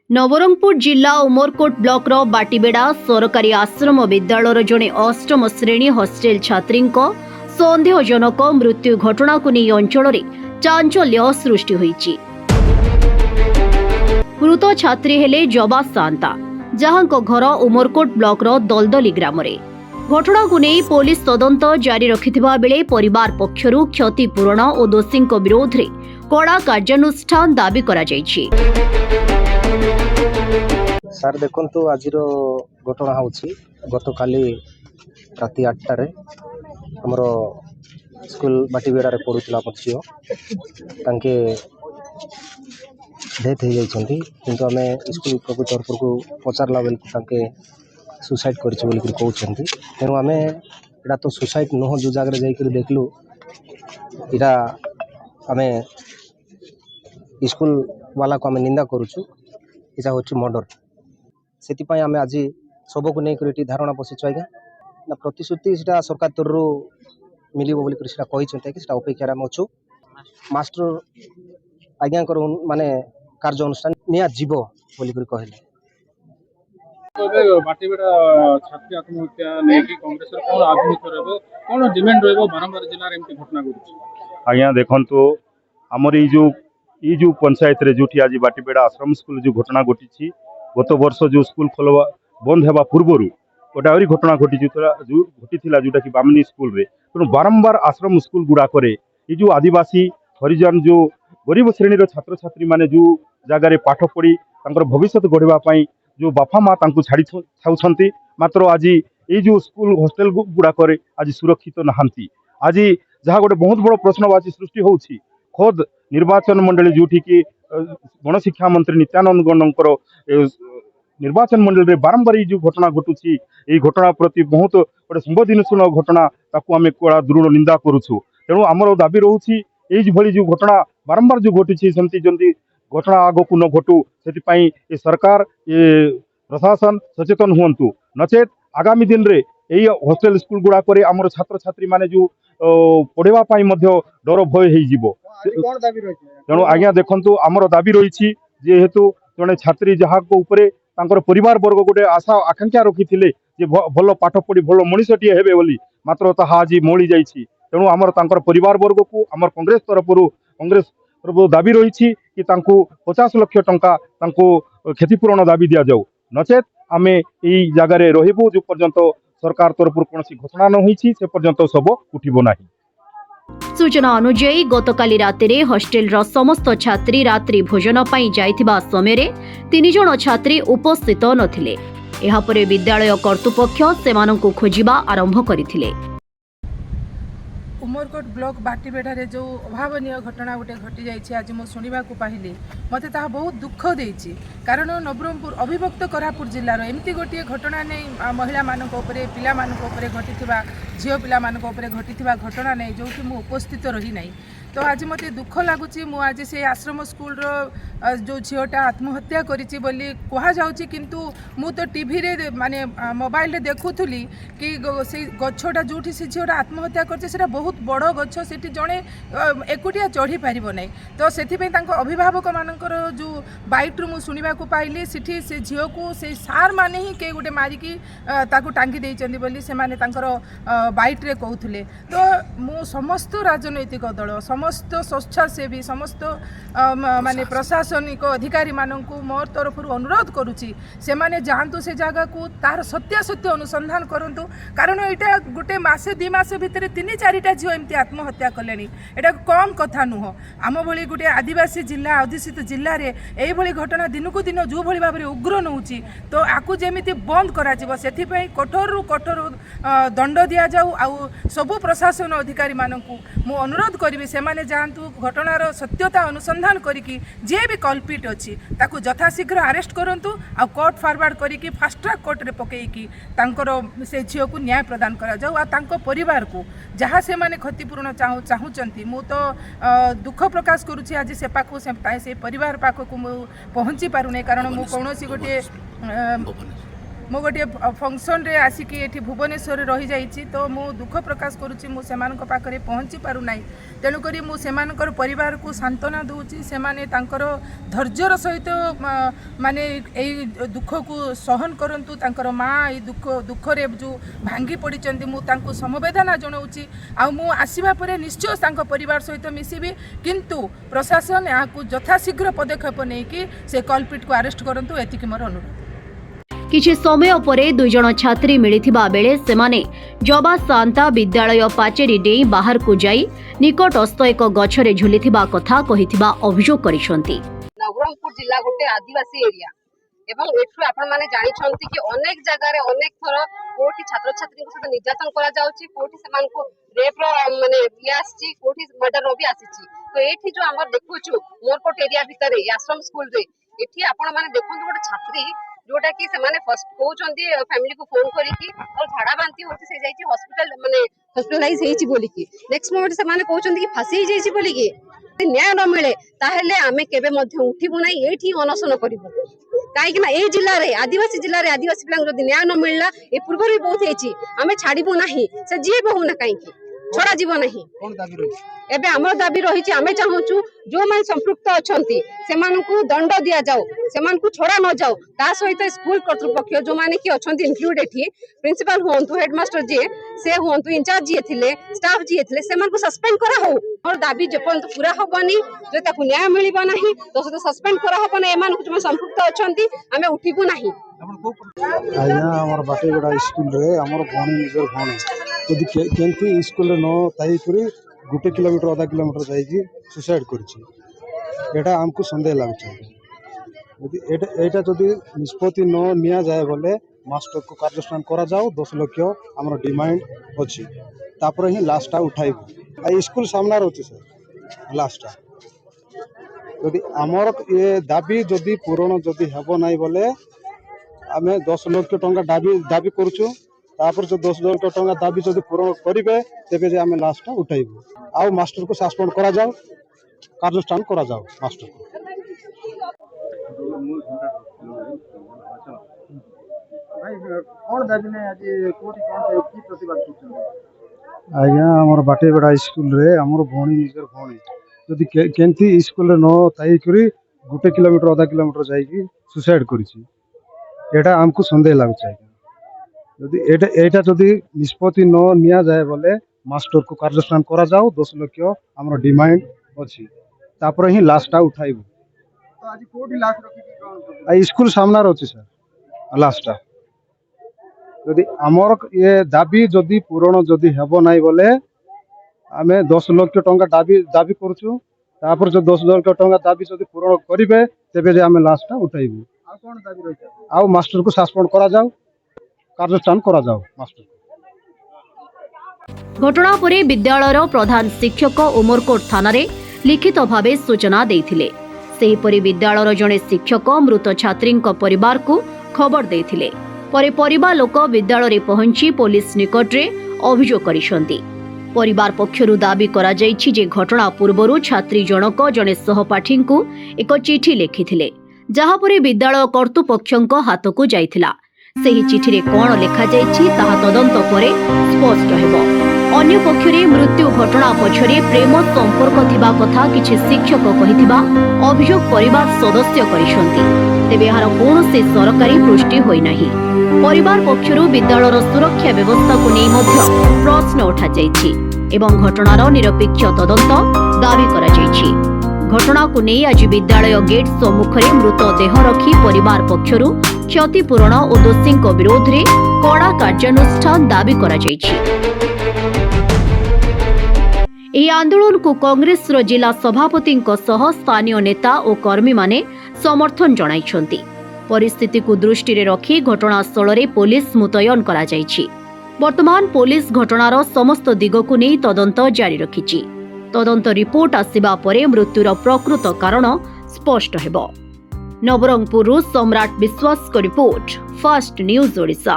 नवरंगपुर जिला उमरकोट ब्लॉक रो बाटीबेड़ा सरकारी आश्रम विद्यालय जड़े अष्टम श्रेणी हॉस्टेल छात्री सन्देहजनक मृत्यु घटना को नहीं अंचल चांचल्य सृष्टि होईची। मृत छात्री हेले जबा सांता जहां घर उमरकोट ब्लॉक रो दलदली ग्राम रे। घटना को नहीं पुलिस तदंत जारी रखिथिबा बेले परिवार पक्षरु क्षतिपूरण और दोषी विरोध में कड़ा कार्यानुष्ठान दाबी करा जायछि। सर देखु आज घटना हूँ गत काली राति 8टार आमर स्कूल बाटीबेड़ा पढ़ुला आम झील तांके डेथ हो जाती किंतु आम स्कूल तरफ को पचारा बेलू सुसाइड कहते तेणु आम एटा तो सुसाइड नुह जो जगह जाकर देखलु इटा आम स्कूल वाला को आम निंदा करुचु इटा हूँ मर्डर से आम आज सब को लेकर धारणा बसचु आज्ञा ना प्रतिश्रुति से सरकार तरह मिल बोलिक अपेक्षा अच्छु मास्टर आज्ञा माने कार्य अनुष्ठान निया जीव बोलिक कहले। बाटीबेड़ा छात्री आत्महत्या नहीं कांग्रेस कौन आभिमुख्य रहिबो कौन डिमांड रहिबो बारंबार जिल्ला रे एमती घटना घटुछि। आज्ञा देखंतु हमर ई जो पंचायत रे जोठी आज बाटीबेड़ा आश्रम स्कूल जो घटना घटी गत वर्ष जो स्कूल खोलवा बंद हेबा पूर्वर गोटे आहरी घटना घटी जोटा कि बामनी स्कूल रे तेणु बारंबार आश्रम स्कूल गुड़ाक ये जो आदिवासी हरिजन जो गरीब श्रेणी छात्र छात्री माने जो जगार पाठ पढ़ी भविष्य गढ़ापी जो बापा माँ छाड़ी छाऊँच मात्र आज ये जो स्कूल हॉस्टेल गुड़ाक आज सुरक्षित नहांती आज जहाँ गोटे बहुत बड़ प्रश्नवाची सृष्टि होउछि खोद निर्वाचन मंडली जोठी कि गणशिक्षा मंत्री नित्यानंद गौड़कर निर्वाचन मंडल रे बारंबार जो घटना घटुछि ये घटना प्रति बहुत गोटे संवेदनशील घटना ताकू आम कड़ा दृढ़ निंदा करुछु। तेणु आमर दाबी रोचे ये जो घटना बारंबार जो घटी सेमती जल्दी घटना आग को न घटू से सरकार ये प्रशासन सचेतन हुंतु नचेत आगामी दिन रे यही हॉस्टेल स्कूल गुड़ाक आमर छात्र छात्री माने जो पढ़ाई डर भय हो। तेणु आज्ञा देखु आमर दाबी रही जेहेतु जड़े छात्री जहाँ ऊपर परिवार वर्ग गोटे आशा आकांक्षा रखी थे भल पाठ पढ़ी भल मनीषटीए हेबे बोली मात्र ताहा आज मौली जाइछि। तेणु आमर परिवार वर्ग को आमर कांग्रेस तरफ दाबी रही कि 50 लाख टंका क्षतिपूरण दाबी दि जाऊ नचेत आम यही जगार रहिबु जो पर्यंत सरकार तरफ कौन घोषणा न होईछि से पर्यंत सब उठिबो नाही। सूचना अनुଯାयी गतकाली राति हॉस्टेल रो समस्त छात्री रात्रि भोजन पाई जाइथिबा समय 3 जण छात्री उपस्थित नथिले। एहा परे विद्यालय कर्तृपक्ष सेमानंकु खोजिबा आरंभ करिथिले। उमरकोट ब्लॉक बाटीबेड़ा जो अभावनीय घटना गोटे घटी जाइए आज मु शुणा पाइली मत बहुत दुख देती कारण नवरंगपुर अविभक्त कोरापुट जिलार एमती गोटे घटना नहीं महिला मानक पिला घटी झील पिला घटी घटना नहीं जो कि मु उपस्थित रही नहीं तो आज मत दुख लगुच आज से आश्रम स्कूल जो झीलटा आत्महत्या करी बोली कहुच्छी किंतु मु तो टीवी रे माने मोबाइल रे देखुली कि से गछटा जो से झीलटा आत्महत्या कर बहुत बड़ गछ से जड़े एकुटिया चढ़ी पार ना तो से अभिभावक मानकर जो बाइट्रु मुझे शुणा पाइली सिठी से झील को से सार माने ही कई गोटे मारिकी टांगी देइचंदी बोली से माने बाइट्रे कहते तो मु समस्त राजनैतिक दल समस्त स्वेच्छासेवी समस्त माने प्रशासनिक अधिकारी मानकु मोर तरफ अनुरोध करुच्ची से माने जानतु से जगह को तार सत्यासत्य अनुसंधान करंतु कारण एटा गोटे मासे 2 मास भितर 3-4टा झील एमती आत्महत्या कले एटा कम कथा नुह आम भली गोटे आदिवासी जिला अधिसूचित जिले में यही घटना दिन को दिन जो भाई भाव में उग्र नौची तो आपको जमी बंद कर कठोर कठोर दंड दि जाऊ आउ सबू प्रशासन अधिकारी मानकु मु अनुरोध करी से माने जानतु घटनार सत्यता अनुसंधान करिकी जे भी कल्पिट अच्छी ताकू यथाशीघ्र अरेस्ट करंतु आ कोर्ट फॉरवर्ड करिकी फास्ट ट्रैक कोर्ट रे पकेइकी तांकर से झील को न्याय प्रदान करा जाऊ आ तांको परिवार को जहाँ से माने क्षतिपूर्ण चाहूँगी मु तो दुख प्रकाश करुच्ची आज से पाखु से परिवार पाखक मु पहुँची पारुने कारण मु कौन गोटे मु गोटे फंक्शन रे आसिकी एठी भुवनेश्वर रही जाइछि तो मु दुख प्रकाश करूछि मु सेमानक पाखरे पहुँची पारु नाही तेणु करी मु सेमानकर परिवार को सांत्वना दूची सेमाने तांकर धैर्यर सहित माने एई दुख को सहन करंतु तांकर माँ एई दुख रे जो भांगी पड़िचंती मु तांको समवेदना जणाउछि आ मु आसीबा परे निश्चय तांको परिवार सहित मिसिबी किंतु प्रशासन याकू यथाशीघ्र पदक्षेप नै कि से कल्पिट को अरेस्ट करंतु एतिकी मोर अनुरोध। किछि समय परे दुई जण छात्री मिलिथिबा बेले सेमाने जबा सांता विद्यालय पाचेरी डेई बाहर को जाई निकटस्थ एक गछरे झुलिथिबा कथा कहिथिबा अभियोग करिसंती। नवरंगपुर जिला गोटे आदिवासी एरिया एवं एठु आपण माने जानि छंती कि अनेक जगह रे अनेक थर कोठी छात्र छात्री को सहित निर्यातन करा जाउची कोठी समान को रेप माने आसी कोठी मर्डर भी आसी तो एठी जो हमर देखुछु मोरकोट एरिया भितरे आश्रम स्कूल रे एठी आपण माने देखंतु गोटे छात्री जोटा कि सेमाने फर्स्ट कहउचंती फैमिली को फोन करी कि और झाड़ा बांती होती से जाईची हॉस्पिटल माने हॉस्पिटलाइज हेची बोली कि नेक्स्ट मोमेंट सेमाने कहउचंती कि फांसी ही जाईची बोली कि न्याय न मिले ताहेले आमे केबे मध्ये उठिबु नै एठी अनशन करिबु काहेकि ना ए जिल्ला रे आदिवासी पिलांग जदि न्याय न मिलला ए पूर्व भी बहुत हेची आमे छाड़िबु नाही से जीए बहु ना काहेकि छोड़ा जीव नहीं कोन दाबी रही एबे हमर दाबी रही आमे चाहूचु जो मान संपृक्त अछंती सेमानकु दंड दिया जाओ सेमानकु छोड़ा न जाओ ता सहित स्कूल कर्तृपक्ष जो माने कि अछंती इंक्लूड एठी प्रिंसिपल होंतु हेडमास्टर जे से होंतु इंचार्ज जे थिले स्टाफ जे थिले सेमानकु सस्पेंड करा हो और दाबी जेपन पूरा होबनी जे ताकु न्याय मिलिबा नाही तो से सस्पेंड करा होबनी एमानकु जो संपृक्त अछंती आमे उठिबु नाही। आज्ञा हमर बाटेगड़ा स्कूल रे हमर भणी निजर भणी यदि केंती स्कूल रे न ताई करी 1 किलोमीटर आधा किलोमीटर जाइकी सुसाइड करछि एटा हमको संदेह लागछ यदि एटा जदि निष्पत्ति न निया जाए बोले मास्टर को कार्यानुष्ठान करा जाओ 10 लाख हमर डिमांड अछि तापर ही लास्टा उठाइबो आ स्कूल सामना रहछि सर लास्टा यदि हमर ये दाबी जदि पूर्ण जदि हेबो नाही बोले आमे 10 लाख टंका दाबी करूछु तापर जो 10 लाख टंका दाबी जदि पूर्ण करिवे तेबे जे आमे लास्ट उठाइबो आ मास्टर को सस्पेंड करा जाओ कार्यानुष्ठान करा जाओ मास्टर को। आज्ञा हमर बाटेगड़ा स्कूल रे हमर भणी निजर भणी यदि केंती स्कूल रे न ताई करी 1 किलोमीटर आधा किलोमीटर जाइकी सुसाइड करछि एटा हमको संदेह लागछ यदि एटा जदि निष्पत्ति न निया जाए बोले मास्टर को कार्यानुष्ठान करा जाओ 10 लाख हमर डिमांड अछि तापर ही लास्टा उठाइबो तो आज कोठी लास्ट रखि आ स्कूल सामना रहछि सर लास्टा यदि हमर ये दाबी जदि पूर्ण जदि हेबो नाही बोले आमे 10 लाख टंका दाबी करछु तापर जो 10 लाख टंका दाबी जदि पूर्ण करिवे तेबे जे आमे लास्टा उठाइबो आ कोन दाबी रहछि आ मास्टर को सस्पेंड करा जाओ कार्यानुष्ठान करा जाओ मास्टर। घटना परे विद्यालयर प्रधान शिक्षक उमरकोट थाना रे लिखित भावे सूचना देथिले सेहीपरि विद्यालयर जणे शिक्षक मृत छात्रींक परिवार को खबर देथिले परे परिवार लोक विद्यालय रे पहुंची पुलिस निकट रे अभियोग करिसंती परिवार पक्षरु दाबी करा जायछि जे घटना पूर्वरु छात्री जनक जणे सहपाठी को एक चिठी लिखिथिले जहा परे विद्यालय कर्तृपक्षक हाथ को जाइथिला सेही चिठी रे कोन लेखा जायछि ताहा तदंत परे स्पष्ट हेबो। अन्य पक्षरे मृत्यु घटना पछरे प्रेम संपर्क थिबा कथा किछि शिक्षक कहिथिबा अभियोग परिवार सदस्य करिसंती तेबे एहार कोनोसी सरकारी पुष्टि होई नाही परिवार पक्षरु विद्यालयर सुरक्षा व्यवस्था को नै मध्य प्रश्न उठा जायछि एवं घटनार निरपेक्ष तदंत दाबी करा जायछि। घटना को नहीं आज विद्यालय गेट सम्मुखरे मृतदेह रखी परिवार पक्षरु क्षतिपूरण और दोषी विरोध में कड़ा कार्यानुष्ठान दाबी करा जायछि। एही आंदोलन को कांग्रेस रो जिला सभापति स्थानीय नेता और कर्मी माने समर्थन जणाइछंती परिस्थिति को दृष्टि रे रखी घटनास्थल रे पुलिस मुतयन करा जायछि। वर्तमान पुलिस घटनार समस्त दिग को नहीं तदंत जारी रखिछि तदंत रिपोर्ट आसिबा परे मृत्युर प्रकृत कारण स्पष्ट हेबो। नवरंगपुर सम्राट विश्वास को रिपोर्ट फास्ट न्यूज ओडिशा।